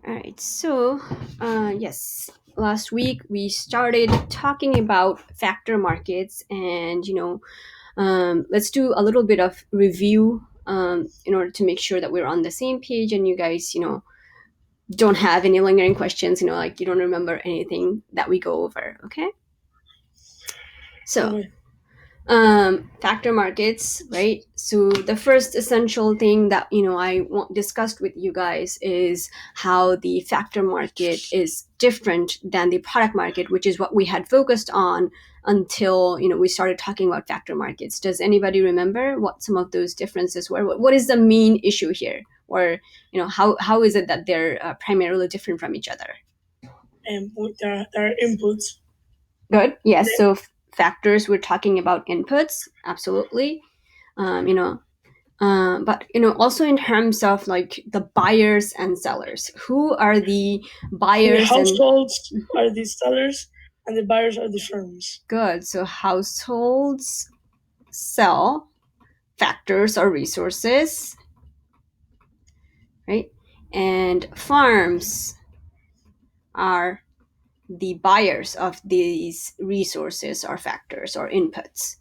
All right. So, yes, last week we started talking about factor markets, and let's do a little bit of review in order to make sure that we're on the same page, and you guys, don't have any lingering questions. Like you don't remember anything that we go over. Okay. So, Okay. factor markets, right? So the first essential thing that discussed with you guys is how the factor market is different than the product market, which is what we had focused on until we started talking about factor markets. Does anybody remember what some of those differences were? What is the main issue here, or how is it that they're primarily different from each other? There are inputs. Good. Yes. So factors, we're talking about inputs, absolutely. um, you know but also in terms of like the buyers and sellers, who are the The buyers and households are the sellers, and the buyers are the firms. good. So households sell factors or resources, right? And farms are the buyers of these resources or factors or inputs.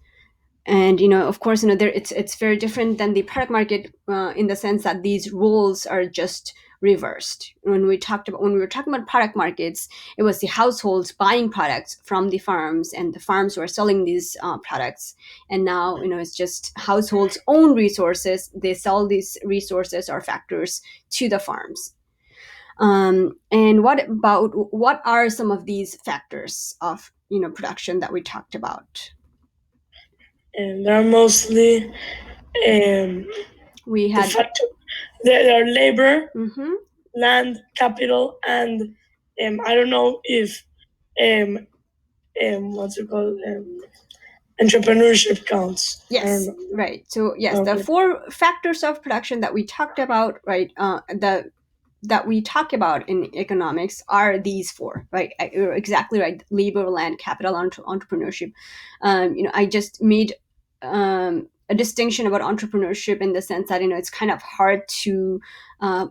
And of course, there it's very different than the product market, in the sense that these roles are just reversed. When we were talking about product markets, it was the households buying products from the farms, and the farms who are selling these products. And now it's just households own resources, they sell these resources or factors to the farms. And what are some of these factors of production that we talked about? And there are mostly We the had factor. There are labor, mhm. land, capital, and I don't know if um, what's it called, entrepreneurship counts. I don't Yes, know. right. So yes, the Okay. four factors of production that we talked about, right? The that we talk about in economics are these four, right? You're exactly right. Labor, land, capital, entrepreneurship. I just made a distinction about entrepreneurship in the sense that it's kind of hard to uh,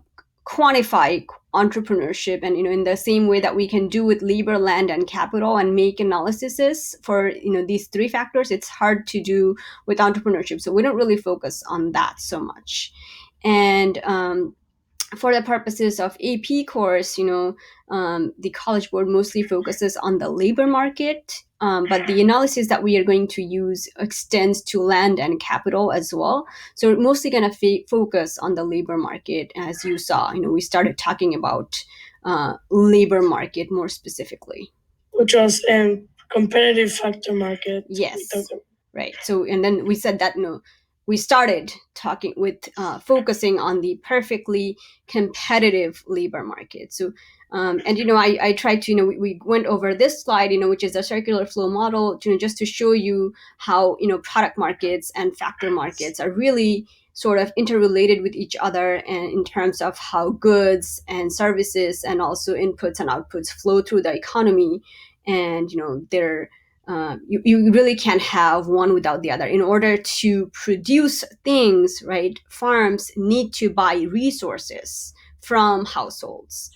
quantify entrepreneurship, and in the same way that we can do with labor, land, and capital and make analyses for these three factors, it's hard to do with entrepreneurship. So we don't really focus on that so much. And for the purposes of AP course, the College Board mostly focuses on the labor market, but the analysis that we are going to use extends to land and capital as well. So we're mostly going to focus on the labor market. As you saw, we started talking about labor market more specifically. Which was competitive factor market. We Yes, talked about. right. So, and then we said that we started talking with focusing on the perfectly competitive labor market. So, and I tried to we went over this slide, which is a circular flow model, just to show you how product markets and factor markets are really sort of interrelated with each other, and in terms of how goods and services and also inputs and outputs flow through the economy. And they're you really can't have one without the other. In order to produce things, right, farms need to buy resources from households.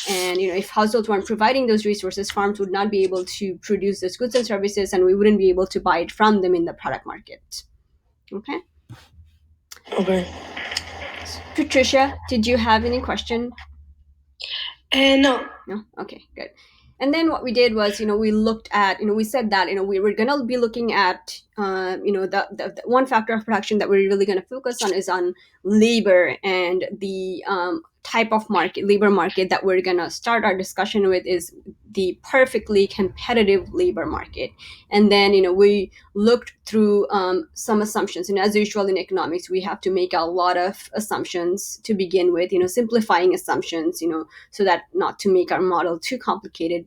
And if households weren't providing those resources, farms would not be able to produce those goods and services, and we wouldn't be able to buy it from them in the product market. Okay. Okay. Patricia, did you have any question? No. No? Okay, good. And then what we did was, we looked at, we said that, we were going to be looking at, the one factor of production that we're really going to focus on is on labor, and the type of labor market that we're going to start our discussion with is the perfectly competitive labor market. And then, we looked through some assumptions. And as usual in economics, we have to make a lot of assumptions to begin with, simplifying assumptions, so that not to make our model too complicated.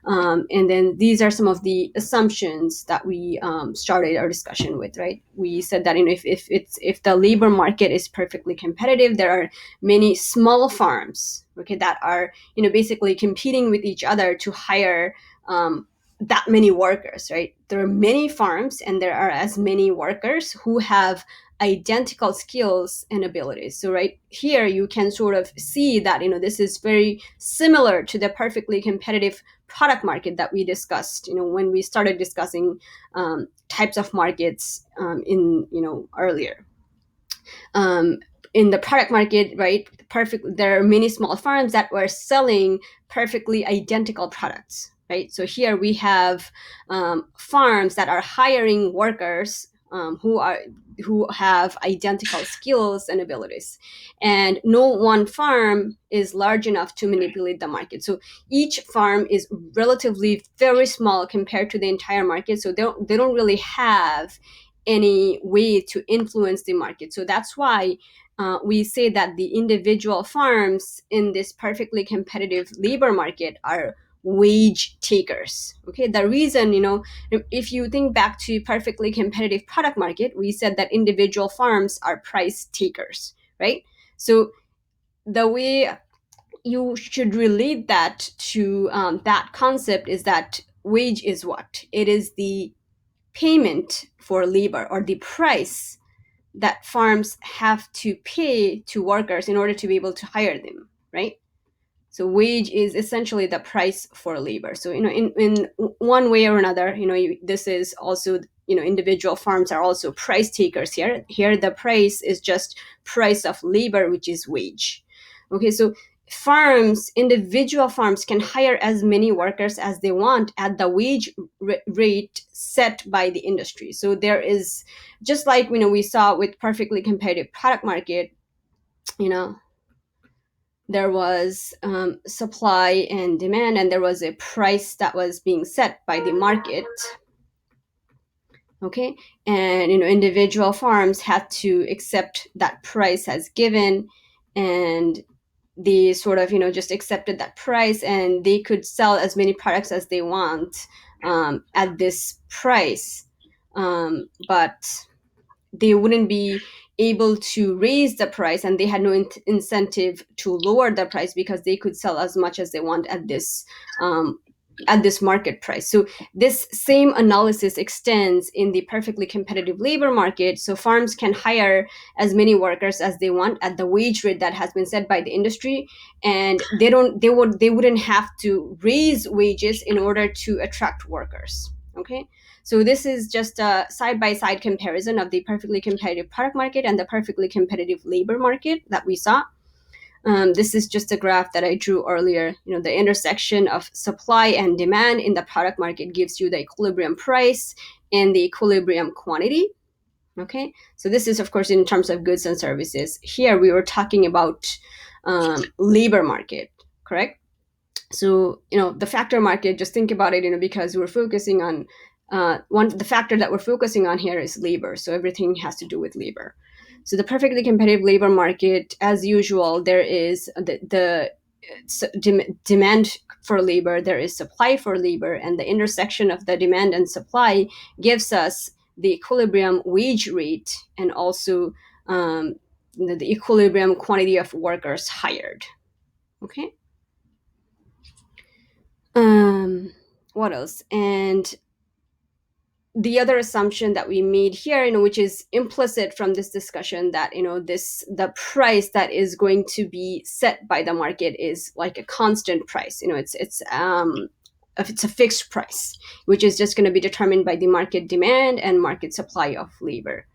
And then these are some of the assumptions that we started our discussion with, right? We said that if the labor market is perfectly competitive, there are many small farms, okay, that are basically competing with each other to hire that many workers, right? There are many farms, and there are as many workers who have identical skills and abilities. So right here you can sort of see that this is very similar to the perfectly competitive product market that we discussed when we started discussing types of markets in earlier. In the product market, right, there are many small farms that were selling perfectly identical products, right? So here we have farms that are hiring workers who have identical skills and abilities, and no one farm is large enough to manipulate the market. So each farm is relatively very small compared to the entire market, so they don't really have any way to influence the market. So that's why we say that the individual farms in this perfectly competitive labor market are wage takers. Okay, the reason, if you think back to perfectly competitive product market, we said that individual farms are price takers, right? So the way you should relate that to that concept is that wage is what? It is the payment for labor, or the price that farms have to pay to workers in order to be able to hire them, right? So wage is essentially the price for labor. So in one way or another, this is also, individual farms are also price takers here. Here the price is just price of labor, which is wage. Okay, so individual farms can hire as many workers as they want at the wage rate set by the industry. So there is, just like we saw with perfectly competitive product market, there was supply and demand, and there was a price that was being set by the market. Okay, and individual farms had to accept that price as given, and they sort of just accepted that price, and they could sell as many products as they want at this price, but they wouldn't be able to raise the price, and they had no incentive to lower the price because they could sell as much as they want at this market price. So this same analysis extends in the perfectly competitive labor market. So farms can hire as many workers as they want at the wage rate that has been set by the industry, and they wouldn't have to raise wages in order to attract workers. Okay, so this is just a side-by-side comparison of the perfectly competitive product market and the perfectly competitive labor market that we saw. This is just a graph that I drew earlier. The intersection of supply and demand in the product market gives you the equilibrium price and the equilibrium quantity. Okay, so this is, of course, in terms of goods and services. Here we were talking about labor market, correct? So the factor market, just think about it, because we're focusing on the factor that we're focusing on here is labor. So everything has to do with labor. So the perfectly competitive labor market, as usual, there is the demand for labor, there is supply for labor, and the intersection of the demand and supply gives us the equilibrium wage rate, and also the equilibrium quantity of workers hired. Okay. What else? And the other assumption that we made here, which is implicit from this discussion, that the price that is going to be set by the market is like a constant price. It's a fixed price, which is just going to be determined by the market demand and market supply of labor.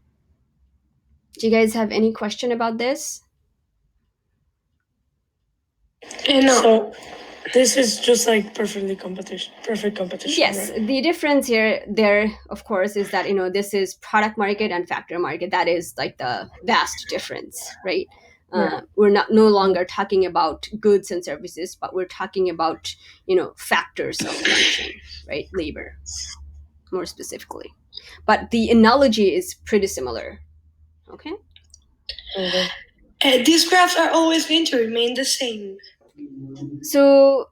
Do you guys have any question about this? No. So this is just like perfect competition. Yes, right? The difference there, of course, is that this is product market and factor market. That is like the vast difference, right? Yeah. We're no longer talking about goods and services, but we're talking about factors of production, right? Labor, more specifically. But the analogy is pretty similar. Okay. These graphs are always going to remain the same. So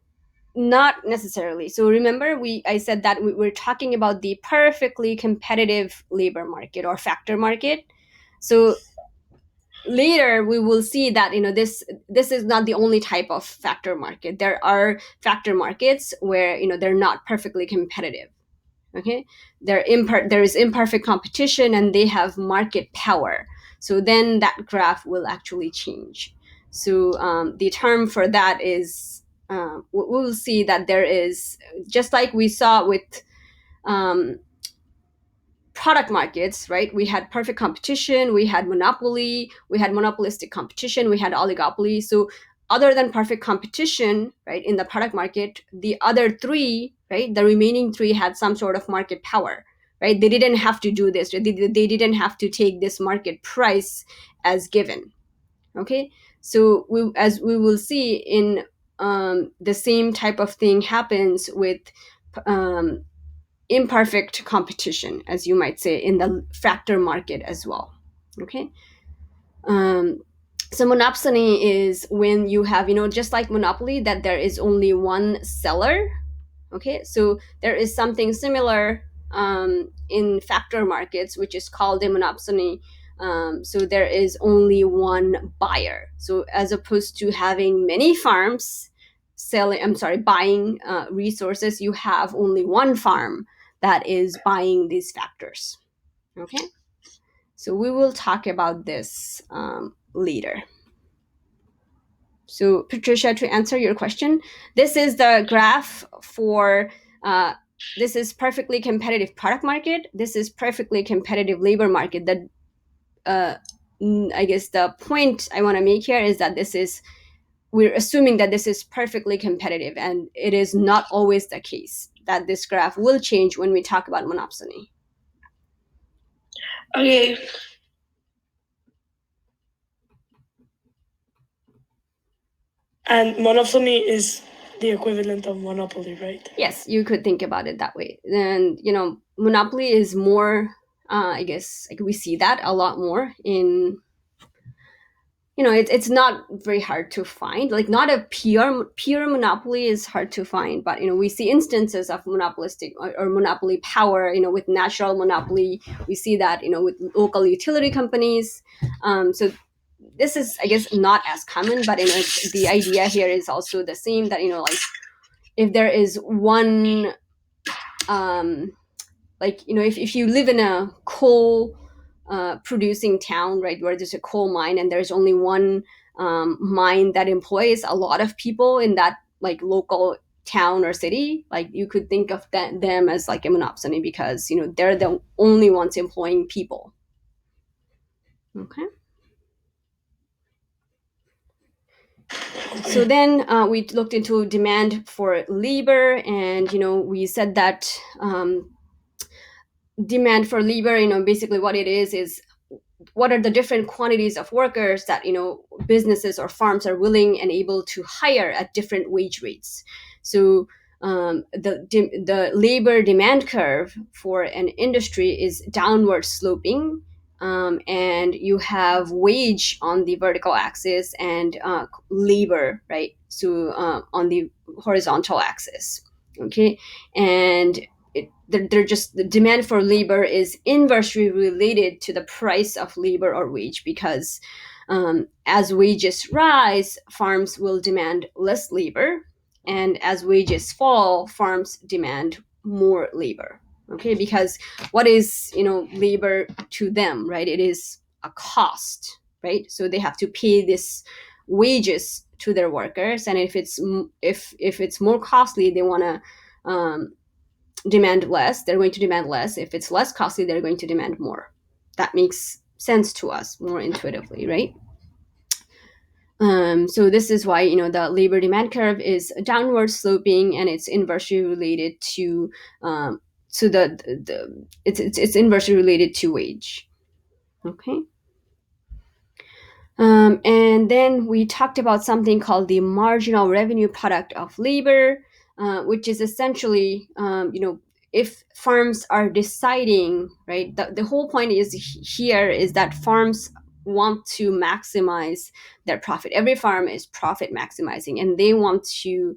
not necessarily. So remember, I said that we're talking about the perfectly competitive labor market or factor market. So later we will see that this is not the only type of factor market. There are factor markets where they're not perfectly competitive. Okay, there is imperfect competition, and they have market power. So then that graph will actually change. So the term for that is, we'll see that there is, just like we saw with um, product markets, right? We had perfect competition, we had monopoly, we had monopolistic competition, we had oligopoly. So other than perfect competition, right, in the product market, the other three, right, the remaining three had some sort of market power, right? They didn't have to do this. They didn't have to take this market price as given. Okay, so as we will see in the same type of thing happens with um, imperfect competition, as you might say, in the factor market as well. Okay. Um, so monopsony is when you have, just like monopoly, that there is only one seller. Okay, so there is something similar in factor markets, which is called a monopsony. So there is only one buyer. So as opposed to having many farms buying resources, you have only one farm that is buying these factors. Okay, so we will talk about this later. So, Patricia, to answer your question, this is the graph for this is perfectly competitive product market. This is perfectly competitive labor market. That I guess the point I want to make here is that we're assuming that this is perfectly competitive, and it is not always the case. That this graph will change when we talk about monopsony. Okay. And monopsony is the equivalent of monopoly, right? Yes, you could think about it that way. And monopoly is more. I guess like we see that a lot more in. It's not very hard to find. Like not a pure monopoly is hard to find, but we see instances of monopolistic or monopoly power. With natural monopoly, we see that with local utility companies. So this is, I guess, not as common, but the idea here is also the same. That like if there is one if you live in a coal producing town, right, where there's a coal mine and there's only one mine that employs a lot of people in that like local town or city, like you could think of them as like a monopsony, because they're the only ones employing people. Okay. So then we looked into demand for labor, and we said that demand for labor, basically what it is what are the different quantities of workers that businesses or farms are willing and able to hire at different wage rates. So the labor demand curve for an industry is downward sloping, and you have wage on the vertical axis and labor, right, so on the horizontal axis. Okay, and they're just, the demand for labor is inversely related to the price of labor or wage, because as wages rise, farms will demand less labor, and as wages fall, farms demand more labor. Okay, because what is labor to them, right? It is a cost, right? So they have to pay this wages to their workers, and if it's more costly, they want to demand less. They're going to demand less. If it's less costly, they're going to demand more. That makes sense to us more intuitively, right? So this is why the labor demand curve is downward sloping, and it's inversely related to it's inversely related to wage. Okay. And then we talked about something called the marginal revenue product of labor, which is essentially, if farms are deciding, right, the whole point is here is that farms want to maximize their profit. Every farm is profit maximizing, and they want to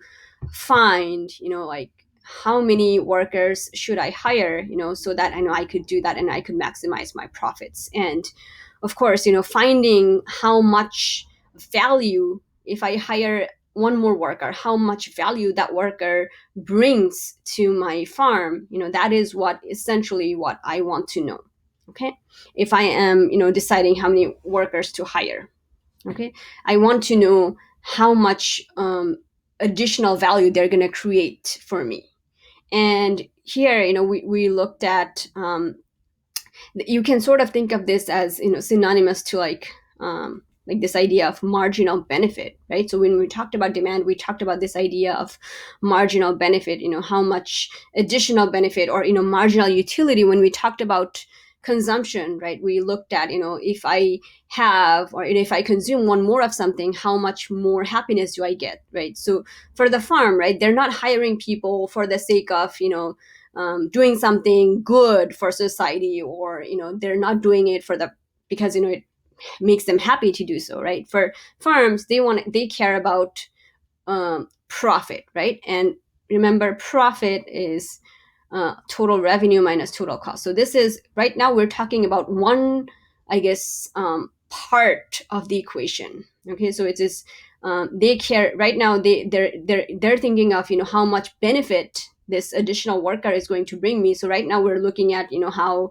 find, like, how many workers should I hire, so that I know I could do that and I could maximize my profits. And of course, finding how much value, if I hire one more worker, how much value that worker brings to my farm, that is what essentially what I want to know. Okay, if I am, deciding how many workers to hire, okay, I want to know how much additional value they're going to create for me. And here, we looked at, you can sort of think of this as, synonymous to like this idea of marginal benefit, right? So when we talked about demand, we talked about this idea of marginal benefit, how much additional benefit, or marginal utility. When we talked about consumption, right, we looked at, if I have, or if I consume one more of something, how much more happiness do I get, right? So for the farm, right, they're not hiring people for the sake of, doing something good for society, or they're not doing it for the, because it makes them happy to do so, right? For farms, they care about profit, right? And remember, profit is total revenue minus total cost. So this is, right now we're talking about one, I guess, part of the equation. Okay, so it is, they care right now, they're thinking of, how much benefit this additional worker is going to bring me. So right now we're looking at, how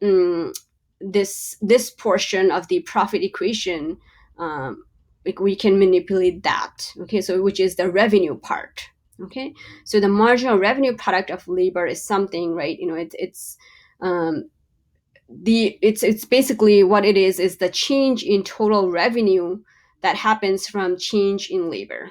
um, this portion of the profit equation, like we can manipulate that. Okay, so which is the revenue part. Okay, so the marginal revenue product of labor is something, right? It's it's basically what it is the change in total revenue that happens from change in labor.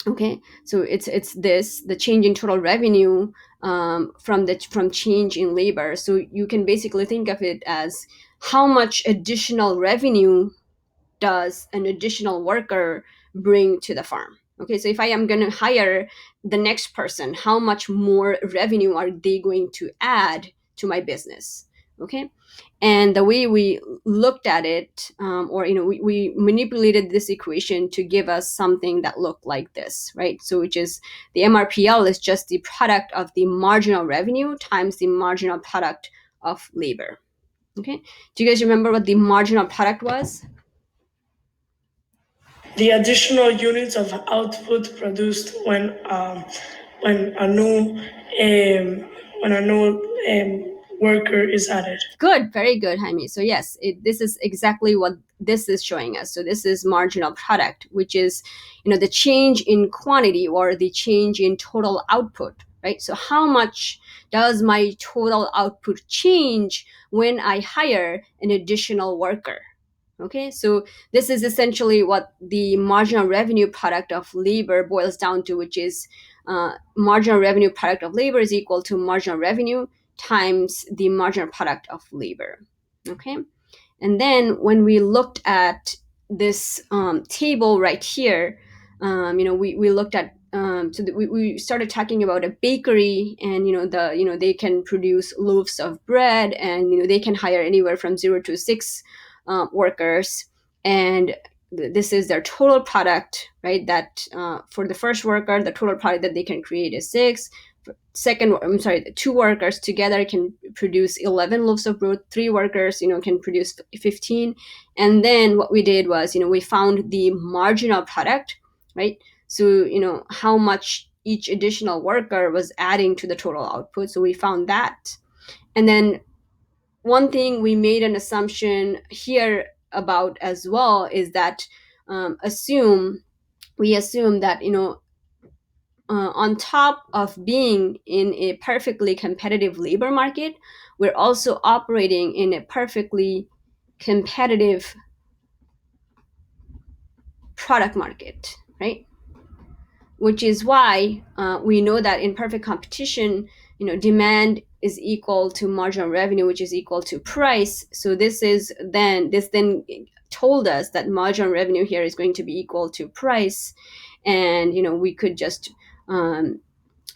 Okay, so it's this, the change in total revenue, from change in labor. So you can basically think of it as how much additional revenue does an additional worker bring to the farm. Okay, so if I am going to hire the next person, how much more revenue are they going to add to my business? Okay, and the way we looked at it, or we manipulated this equation to give us something that looked like this, right? So which is, the MRPL is just the product of the marginal revenue times the marginal product of labor. Okay, do you guys remember what the marginal product was? The additional units of output produced when a new when a new worker is added. Good, very good, Jaime. So yes, this is exactly what this is showing us. So this is marginal product, which is, the change in quantity, or the change in total output, right? So how much does my total output change when I hire an additional worker? Okay, so this is essentially what the marginal revenue product of labor boils down to, which is, marginal revenue product of labor is equal to marginal revenue times the marginal product of labor. Okay, and then when we looked at this table right here, we looked at, we started talking about a bakery, and they can produce loaves of bread, and they can hire anywhere from 0 to 6 workers, and this is their total product, right? That, for the first worker, the total product that they can create is 6. Second, I'm sorry, 2 workers together can produce 11 loaves of bread. 3 workers, can produce 15. And then what we did was, we found the marginal product, right? So, how much each additional worker was adding to the total output. So we found that. And then one thing we made an assumption here about as well is that, we assume that, on top of being in a perfectly competitive labor market, we're also operating in a perfectly competitive product market, right? Which is why, we know that in perfect competition, demand is equal to marginal revenue, which is equal to price. So this then told us that marginal revenue here is going to be equal to price, and we could just,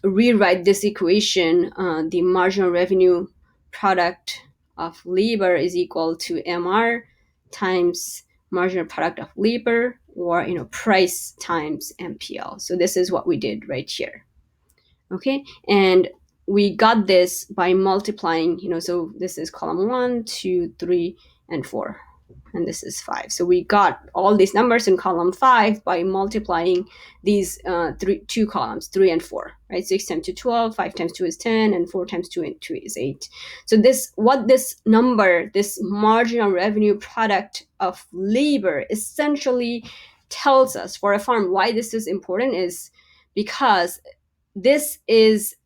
rewrite this equation. The marginal revenue product of labor is equal to MR times marginal product of labor, or price times MPL. So this is what we did right here. Okay, and we got this by multiplying. So this is column 1, 2, 3, and 4. and this is 5. So we got all these numbers in column 5 by multiplying these two columns, 3 and 4, right? 6 times 2, 12, 5 times 2 is 10, and 4 times 2 and 2 is 8. So this number, this marginal revenue product of labor, essentially tells us for a farm why this is important is because this is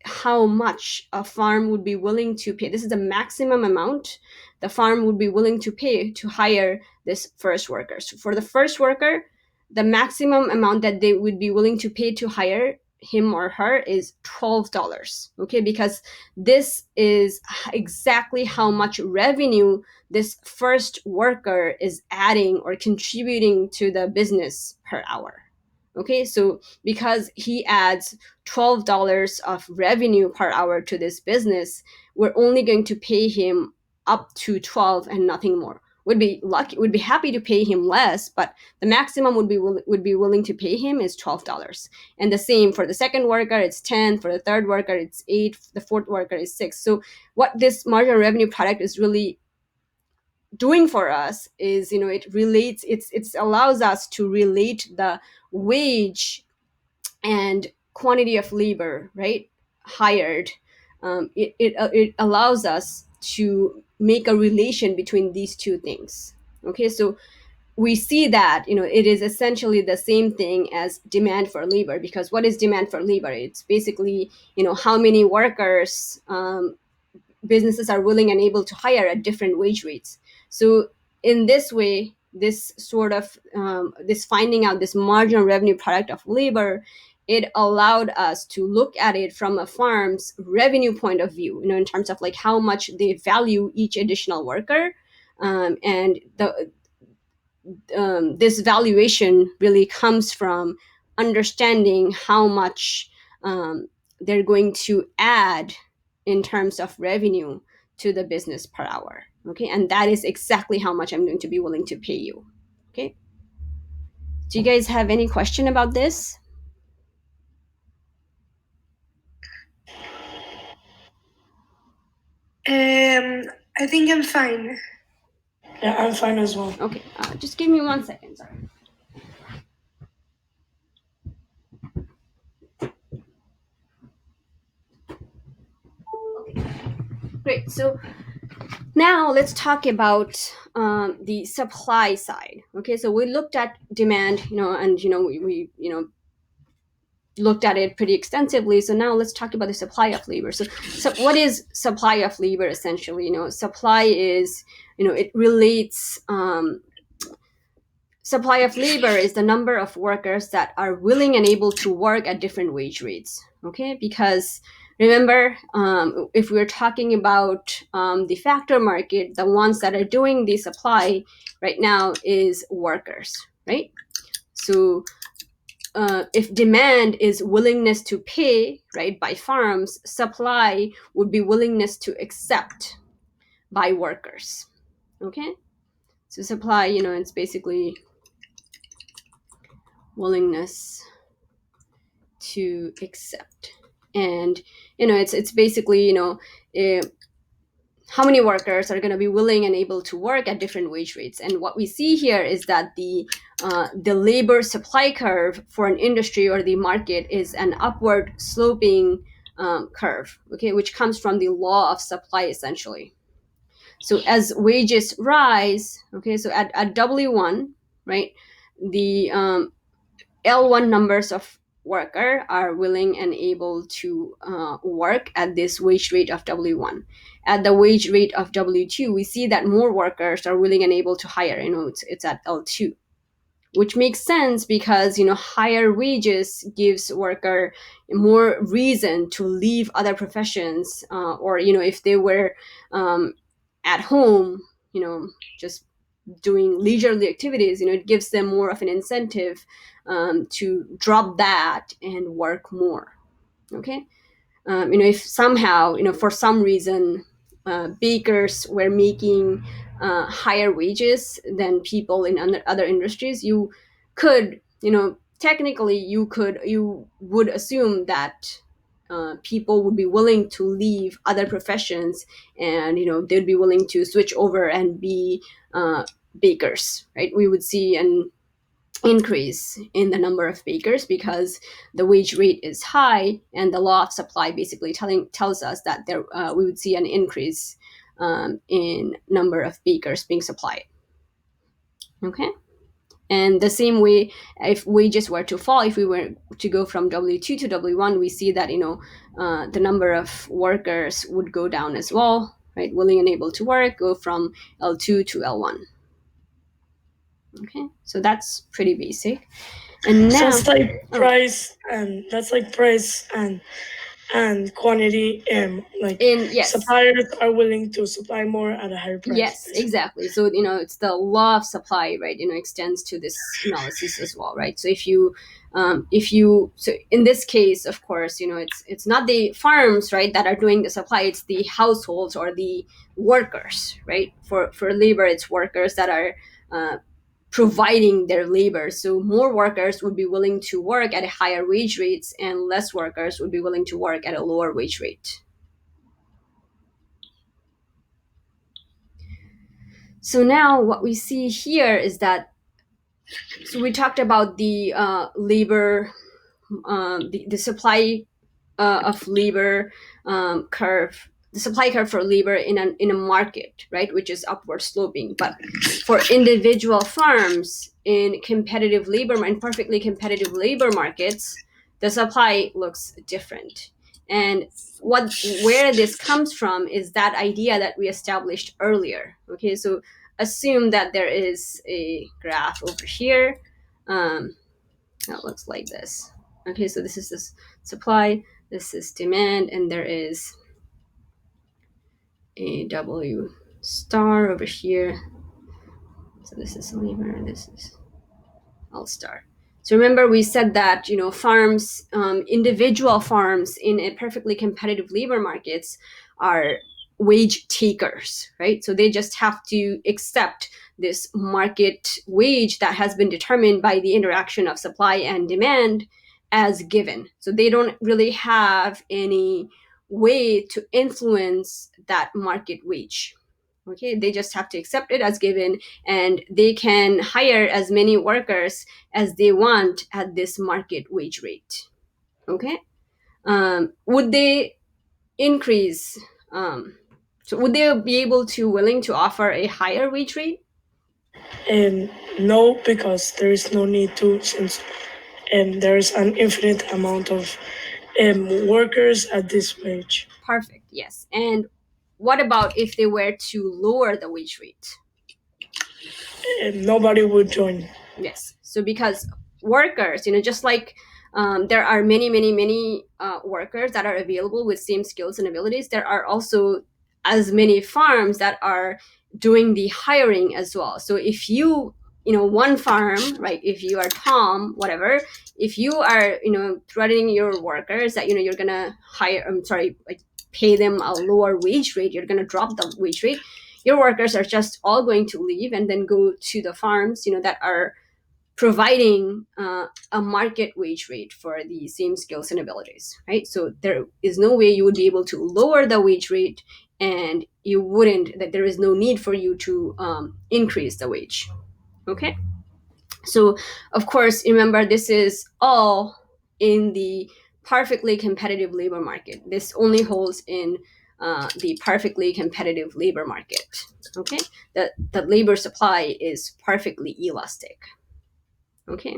how much a farm would be willing to pay. This is the maximum amount the farm would be willing to pay to hire this first worker. So for the first worker, the maximum amount that they would be willing to pay to hire him or her is $12. Okay, because this is exactly how much revenue this first worker is adding or contributing to the business per hour. Okay, so because he adds $12 of revenue per hour to this business, we're only going to pay him up to 12 and nothing more. Would be happy to pay him less, but the maximum would be willing to pay him is $12. And the same for the second worker, it's 10. For the third worker, it's 8. The fourth worker is 6. So what this marginal revenue product is really doing for us is, it allows us to relate the wage and quantity of labor, right, hired. It allows us to make a relation between these two things. Okay, so we see that it is essentially the same thing as demand for labor, because what is demand for labor? It's basically how many workers businesses are willing and able to hire at different wage rates. So in this way, this sort of this finding out this marginal revenue product of labor, it allowed us to look at it from a farm's revenue point of view, in terms of like how much they value each additional worker. And this valuation really comes from understanding how much they're going to add in terms of revenue to the business per hour. Okay, and that is exactly how much I'm going to be willing to pay you. Okay, do you guys have any question about this? I think I'm fine. Yeah, I'm fine as well. Okay, just give me 1 second. Sorry. Okay, great. So now let's talk about the supply side. Okay, so we looked at demand, and we looked at it pretty extensively. So now let's talk about the supply of labor. So what is supply of labor essentially? Supply is, it relates. Supply of labor is the number of workers that are willing and able to work at different wage rates. Okay, because remember, if we're talking about the factor market, the ones that are doing the supply right now is workers, right? So if demand is willingness to pay, right, by farms, supply would be willingness to accept by workers. Okay, so supply, it's basically willingness to accept, and it's basically how many workers are going to be willing and able to work at different wage rates. And what we see here is that the labor supply curve for an industry or the market is an upward sloping curve, okay, which comes from the law of supply essentially. So as wages rise, okay, so at W1, right, the L1 numbers of worker are willing and able to work at this wage rate of W1. At the wage rate of W2, we see that more workers are willing and able to hire. It's at L2, which makes sense because higher wages gives worker more reason to leave other professions, or if they were at home, just doing leisurely activities, it gives them more of an incentive to drop that and work more. Okay, if somehow, for some reason, bakers were making higher wages than people in other industries, you could, technically, you would assume that people would be willing to leave other professions, and they'd be willing to switch over and be bakers, right? We would see an increase in the number of bakers because the wage rate is high, and the law of supply basically tells us that there we would see an increase in number of bakers being supplied. Okay. And the same way, if wages were to fall, if we were to go from W2 to W1, we see that the number of workers would go down as well, right? Willing and able to work go from L2 to L1. Okay, so that's pretty basic. And now, so it's like price and quantity, yes, suppliers are willing to supply more at a higher price. Yes, exactly. So it's the law of supply, right? Extends to this analysis as well, right? So if you so in this case, of course, it's not the farms, right, that are doing the supply. It's the households or the workers, right? For labor, it's workers that are providing their labor. So more workers would be willing to work at a higher wage rates, and less workers would be willing to work at a lower wage rate. So now what we see here is that, so we talked about the labor, the supply of labor curve, the supply curve for labor in a market, right, which is upward sloping. But for individual farms in perfectly competitive labor markets, the supply looks different. And where this comes from is that idea that we established earlier. Okay, so assume that there is a graph over here that looks like this. Okay, so this is this supply, this is demand, and there is a W star over here. So this is labor, this is L star. So remember, we said that farms, individual farms in a perfectly competitive labor markets are wage takers, right? So they just have to accept this market wage that has been determined by the interaction of supply and demand as given. So they don't really have any way to influence that market wage. Okay, they just have to accept it as given, and they can hire as many workers as they want at this market wage rate. Okay, would they increase? So would they be able to willing to offer a higher wage rate? No, because there is no need to, since there is an infinite amount of workers at this wage. Perfect. Yes. And what about if they were to lower the wage rate? Nobody would join. Yes. So because workers, just like there are many workers that are available with same skills and abilities, there are also as many farms that are doing the hiring as well. So if one farm, right, if you are Tom, whatever, if you are threatening your workers that you're gonna pay them a lower wage rate, you're gonna drop the wage rate, your workers are just all going to leave and then go to the farms that are providing a market wage rate for the same skills and abilities, right? So there is no way you would be able to lower the wage rate, and that there is no need for you to increase the wage. Okay, so of course, remember, this is all in the perfectly competitive labor market. This only holds in the perfectly competitive labor market. Okay, the labor supply is perfectly elastic. Okay.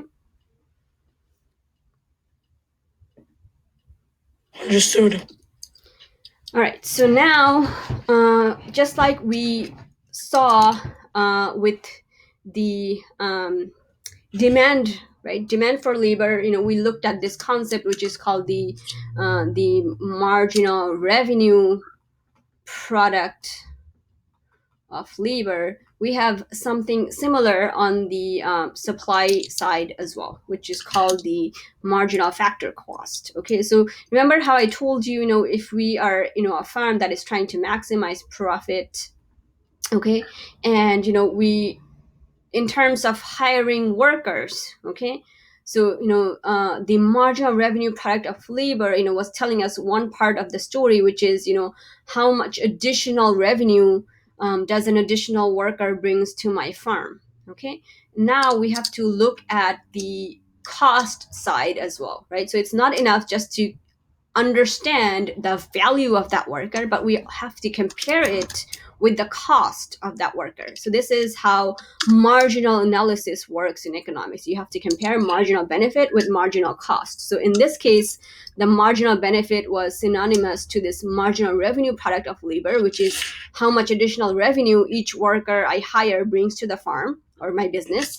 Understood. All right. So now, just like we saw with the demand, right? Demand for labor. We looked at this concept, which is called the marginal revenue product of labor. We have something similar on the supply side as well, which is called the marginal factor cost. Okay, so remember how I told you, if we are, a farm that is trying to maximize profit, okay, and we, in terms of hiring workers, okay, so the marginal revenue product of labor, was telling us one part of the story, which is how much additional revenue does an additional worker brings to my farm? Okay, now we have to look at the cost side as well, right? So it's not enough just to understand the value of that worker, but we have to compare it with the cost of that worker. So this is how marginal analysis works in economics. You have to compare marginal benefit with marginal cost. So in this case, the marginal benefit was synonymous to this marginal revenue product of labor, which is how much additional revenue each worker I hire brings to the farm or my business.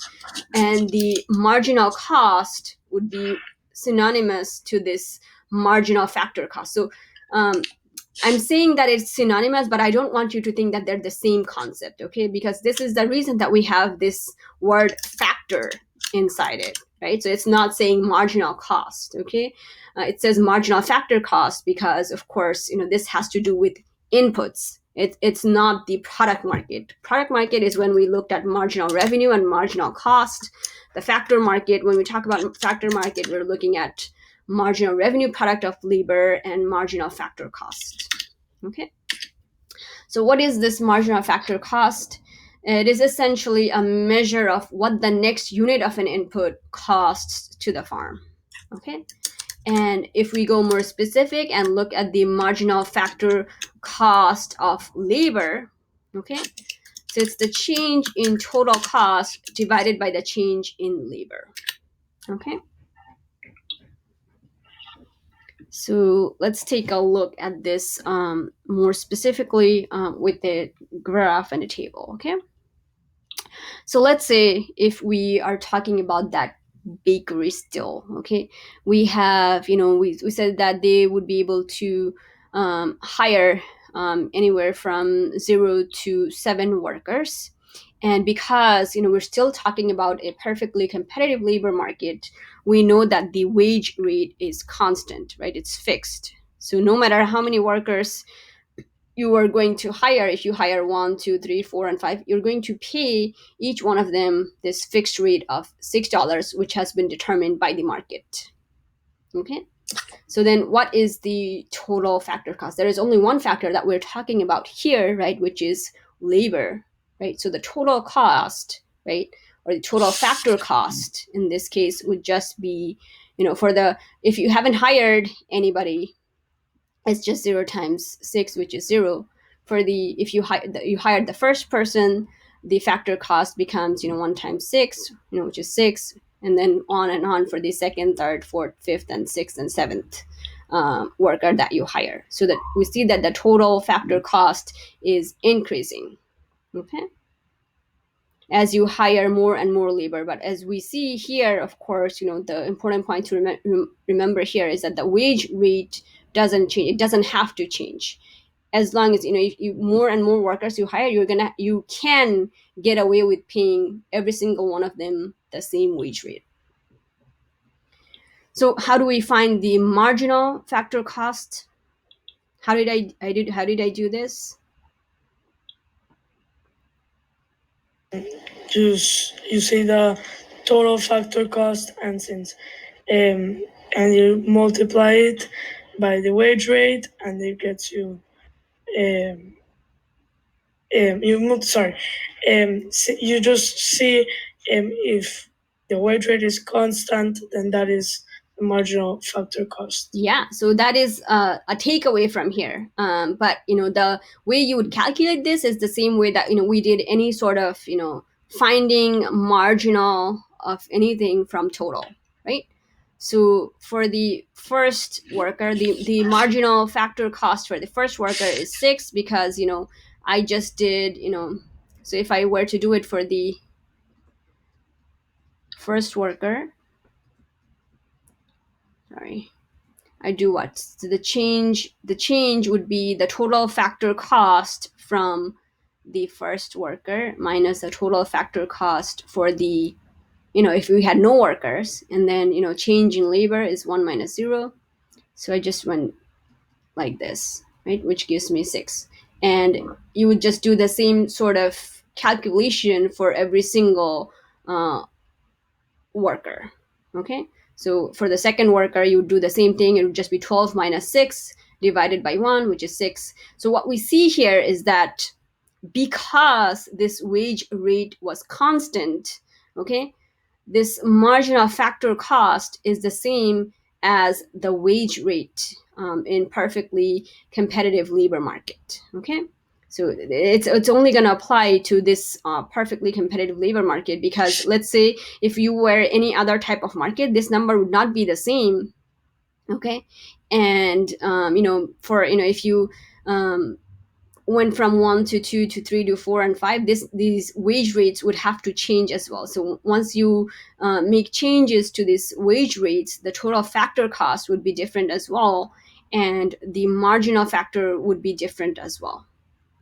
And the marginal cost would be synonymous to this marginal factor cost. So I'm saying that it's synonymous, but I don't want you to think that they're the same concept, okay? Because this is the reason that we have this word factor inside it, right? So it's not saying marginal cost, okay? It says marginal factor cost because, of course, this has to do with inputs. It's not the product market. Product market is when we looked at marginal revenue and marginal cost. The factor market, when we talk about factor market, we're looking at marginal revenue product of labor and marginal factor cost. Okay. So what is this marginal factor cost? It is essentially a measure of what the next unit of an input costs to the farm. Okay. And if we go more specific and look at the marginal factor cost of labor, okay, so it's the change in total cost divided by the change in labor. Okay. So let's take a look at this more specifically with the graph and the table, okay? So let's say if we are talking about that bakery still, okay? We have, we said that they would be able to hire anywhere from 0 to 7 workers. And because, we're still talking about a perfectly competitive labor market, we know that the wage rate is constant, right? It's fixed. So no matter how many workers you are going to hire, if you hire 1, 2, 3, 4, and 5, you're going to pay each one of them this fixed rate of $6, which has been determined by the market. Okay. So then what is the total factor cost? There is only one factor that we're talking about here, right? Which is labor, right? So the total cost, right? Or the total factor cost in this case would just be, if you haven't hired anybody, it's just 0 times 6, which is 0. If you hired the first person, the factor cost becomes 1 times 6, which is 6, and then on for the second, third, fourth, fifth, and sixth and seventh worker that you hire. So that we see that the total factor cost is increasing. Okay. As you hire more and more labor. But as we see here, of course, the important point to remember here is that the wage rate doesn't change. It doesn't have to change. As long as, if you more and more workers you hire, you can get away with paying every single one of them the same wage rate. So how do we find the marginal factor cost? How did I do this? You see the total factor cost, and you multiply it by the wage rate, and it gets you. You just see if the wage rate is constant, then that is the marginal factor cost. Yeah, so that is a takeaway from here. But the way you would calculate this is the same way that we did any sort of finding marginal of anything from total, right? So for the first worker, the marginal factor cost for the first worker is 6 because I just did so if I were to do it for the first worker, I do what? So the change would be the total factor cost from the first worker minus the total factor cost for the, if we had no workers, and then, change in labor is 1 minus 0. So I just went like this, right? Which gives me 6. And you would just do the same sort of calculation for every single worker, okay? So for the second worker, you would do the same thing. It would just be 12 minus 6 divided by 1, which is 6. So what we see here is that because this wage rate was constant, okay, this marginal factor cost is the same as the wage rate in perfectly competitive labor market. Okay, so it's only going to apply to this perfectly competitive labor market, because let's say if you were any other type of market, this number would not be the same. Okay, and for if you went from 1 to 2 to 3 to 4 and 5, these wage rates would have to change as well. So once you make changes to these wage rates, the total factor cost would be different as well, and the marginal factor would be different as well.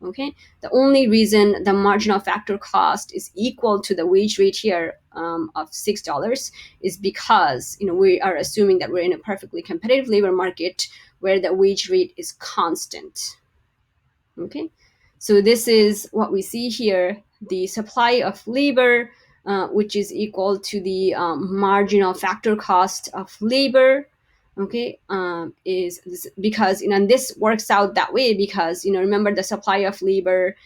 Okay, the only reason the marginal factor cost is equal to the wage rate here of $6 is because we are assuming that we're in a perfectly competitive labor market where the wage rate is constant. Okay, so this is what we see here: the supply of labor, which is equal to the marginal factor cost of labor. Okay, is this, because and this works out that way because remember, the supply of labor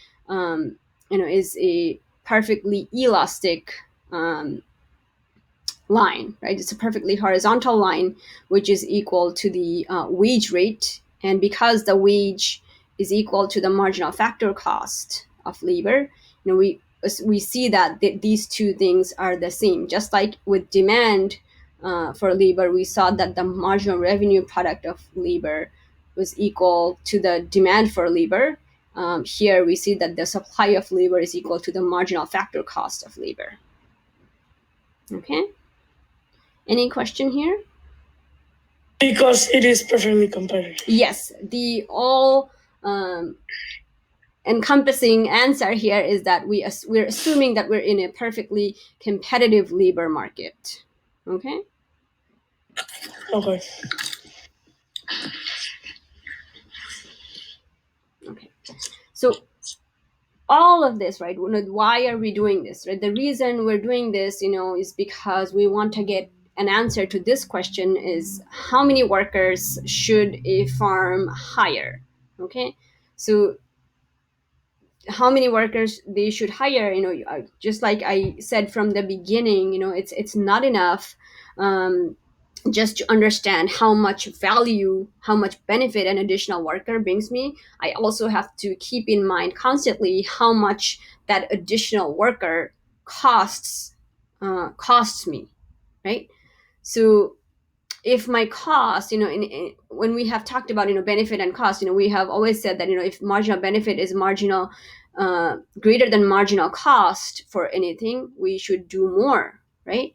is a perfectly elastic line, right? It's a perfectly horizontal line, which is equal to the wage rate. And because the wage is equal to the marginal factor cost of labor, we see that these two things are the same. Just like with demand for labor, we saw that the marginal revenue product of labor was equal to the demand for labor. Here we see that the supply of labor is equal to the marginal factor cost of labor. Okay. Any question here? Because it is perfectly competitive. Yes, the all encompassing answer here is that we're assuming that we're in a perfectly competitive labor market. Okay. Okay. Okay. So all of this, right? Why are we doing this? Right. The reason we're doing this, is because we want to get an answer to this question: is how many workers should a farm hire? Okay. So how many workers they should hire, just like I said from the beginning, it's not enough just to understand how much value, how much benefit an additional worker brings me. I also have to keep in mind constantly how much that additional worker costs me, right? So if my cost, when we have talked about benefit and cost, we have always said that if marginal benefit is marginal greater than marginal cost for anything, we should do more, right?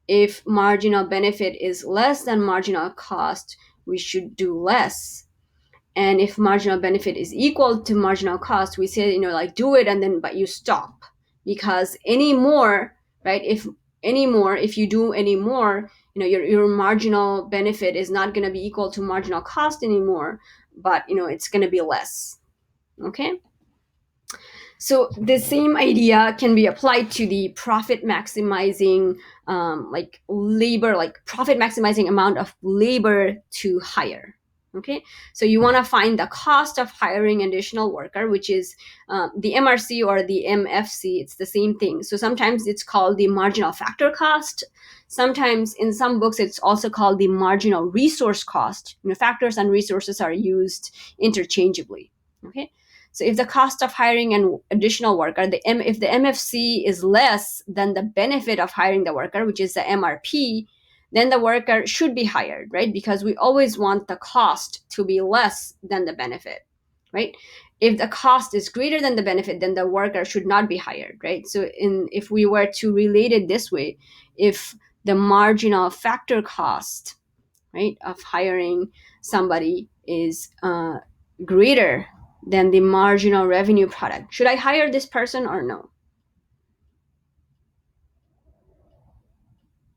If marginal benefit is less than marginal cost, we should do less. And if marginal benefit is equal to marginal cost, we say like do it, and then but you stop, because any more, right? If you do any more, your marginal benefit is not going to be equal to marginal cost anymore, but it's going to be less. Okay. So the same idea can be applied to the profit maximizing profit maximizing amount of labor to hire. Okay, so you want to find the cost of hiring additional worker, which is the MRC or the MFC. It's the same thing. So sometimes it's called the marginal factor cost. Sometimes in some books it's also called the marginal resource cost. Factors and resources are used interchangeably. Okay. So if the cost of hiring an additional worker, if the MFC is less than the benefit of hiring the worker, which is the MRP, then the worker should be hired, right? Because we always want the cost to be less than the benefit, right? If the cost is greater than the benefit, then the worker should not be hired, right? So if we were to relate it this way, if the marginal factor cost, right, of hiring somebody is greater than the marginal revenue product, should I hire this person or no?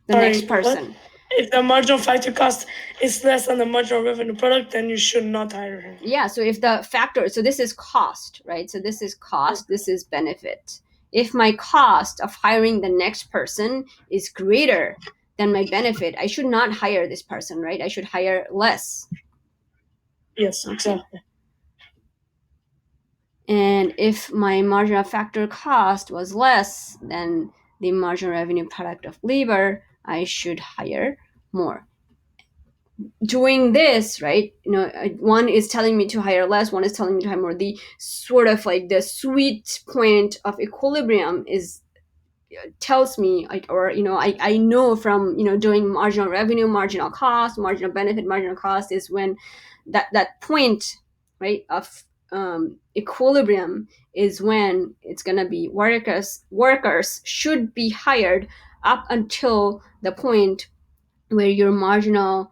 The next person. What? If the marginal factor cost is less than the marginal revenue product, then you should not hire him. Yeah, so if the factor, so this is cost, right? So this is cost, this is benefit. If my cost of hiring the next person is greater than my benefit, I should not hire this person, right? I should hire less. Yes, exactly. And if my marginal factor cost was less than the marginal revenue product of labor, I should hire more. Doing this, right, one is telling me to hire less, one is telling me to hire more. The sort of like the sweet point of equilibrium tells me, like, or I know from doing marginal revenue, marginal cost, marginal benefit, marginal cost, is when that point, right, of equilibrium is when it's going to be workers should be hired up until the point where your marginal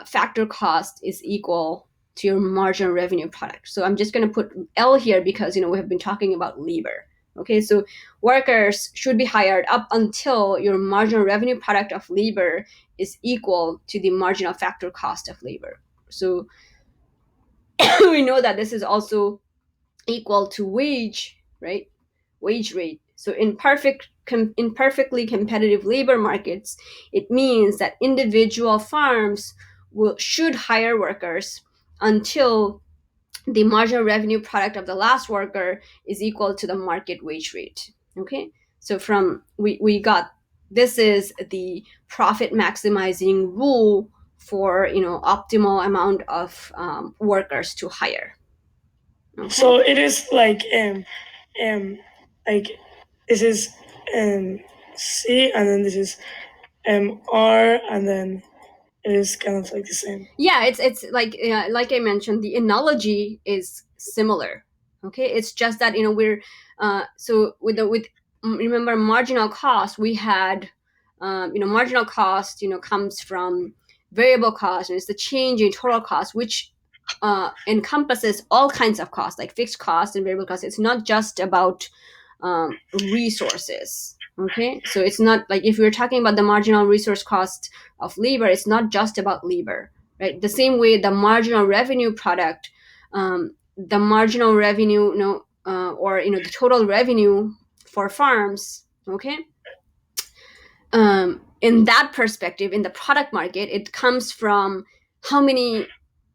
factor cost is equal to your marginal revenue product. So I'm just going to put L here because we have been talking about labor. Okay, so workers should be hired up until your marginal revenue product of labor is equal to the marginal factor cost of labor. So we know that this is also equal to wage, right? Wage rate. So in perfectly competitive labor markets, it means that individual farms should hire workers until the marginal revenue product of the last worker is equal to the market wage rate. Okay, so we got, this is the profit maximizing rule for optimal amount of workers to hire. Okay. So it is like this is C, and then this is R, and then it is kind of like the same. Yeah, it's like I mentioned, the analogy is similar. Okay, it's just that we're so with remember marginal cost, we had marginal cost comes from variable cost, and it's the change in total cost, which encompasses all kinds of costs, like fixed cost and variable cost. It's not just about resources. Okay, so it's not like, if we're talking about the marginal resource cost of labor, it's not just about labor, right? The same way the marginal revenue product, the marginal revenue, or the total revenue for farms, okay, in that perspective, in the product market, it comes from how many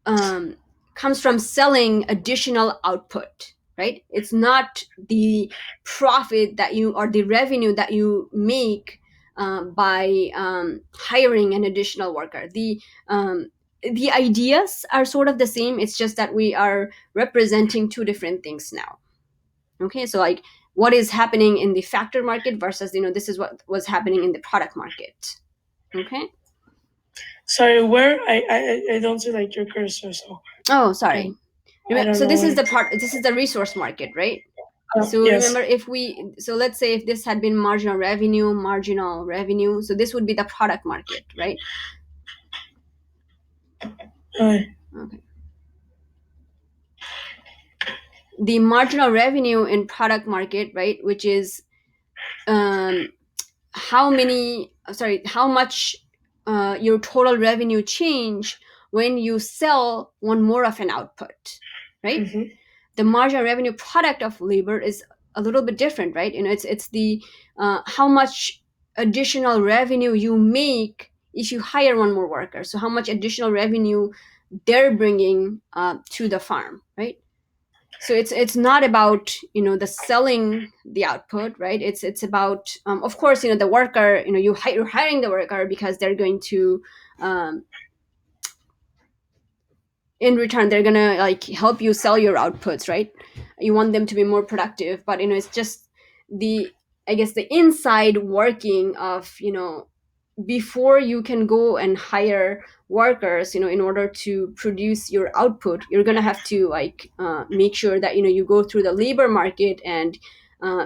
comes from selling additional output, right? It's not the profit that you, or the revenue that you make by hiring an additional worker. The ideas are sort of the same. It's just that we are representing two different things now. Okay, so like what is happening in the factor market versus this is what was happening in the product market. Okay. Sorry, where I don't see like your cursor, so. Oh, sorry. So this is this is the resource market, right? So yes. remember, let's say if this had been marginal revenue, so this would be the product market, right? Okay. The marginal revenue in product market, right, which is how much your total revenue change when you sell one more of an output, right? Mm-hmm. The marginal revenue product of labor is a little bit different, right? It's the how much additional revenue you make if you hire one more worker. So how much additional revenue they're bringing to the farm, right? So it's not about the selling the output, right? It's about of course the worker, you're hiring the worker because they're going to in return they're gonna like help you sell your outputs, right? You want them to be more productive, but it's just the, I guess, the inside working of before you can go and hire workers in order to produce your output, you're gonna have to like make sure that you go through the labor market, and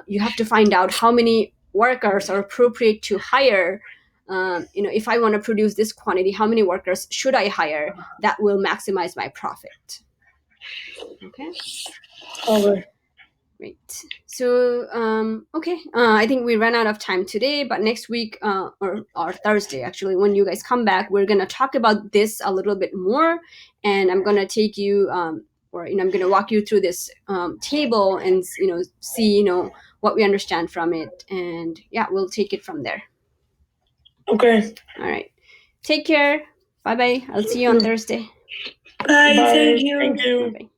you have to find out how many workers are appropriate to hire. If I want to produce this quantity, how many workers should I hire that will maximize my profit? Okay. Over. Great. So, okay, I think we ran out of time today, but next week, or Thursday, actually, when you guys come back, we're going to talk about this a little bit more, and I'm going to take you, I'm going to walk you through this table and, see, what we understand from it, and yeah, we'll take it from there. Okay. All right. Take care. Bye-bye. I'll see you on Thursday. Bye. Thank you. Thank you. Bye-bye.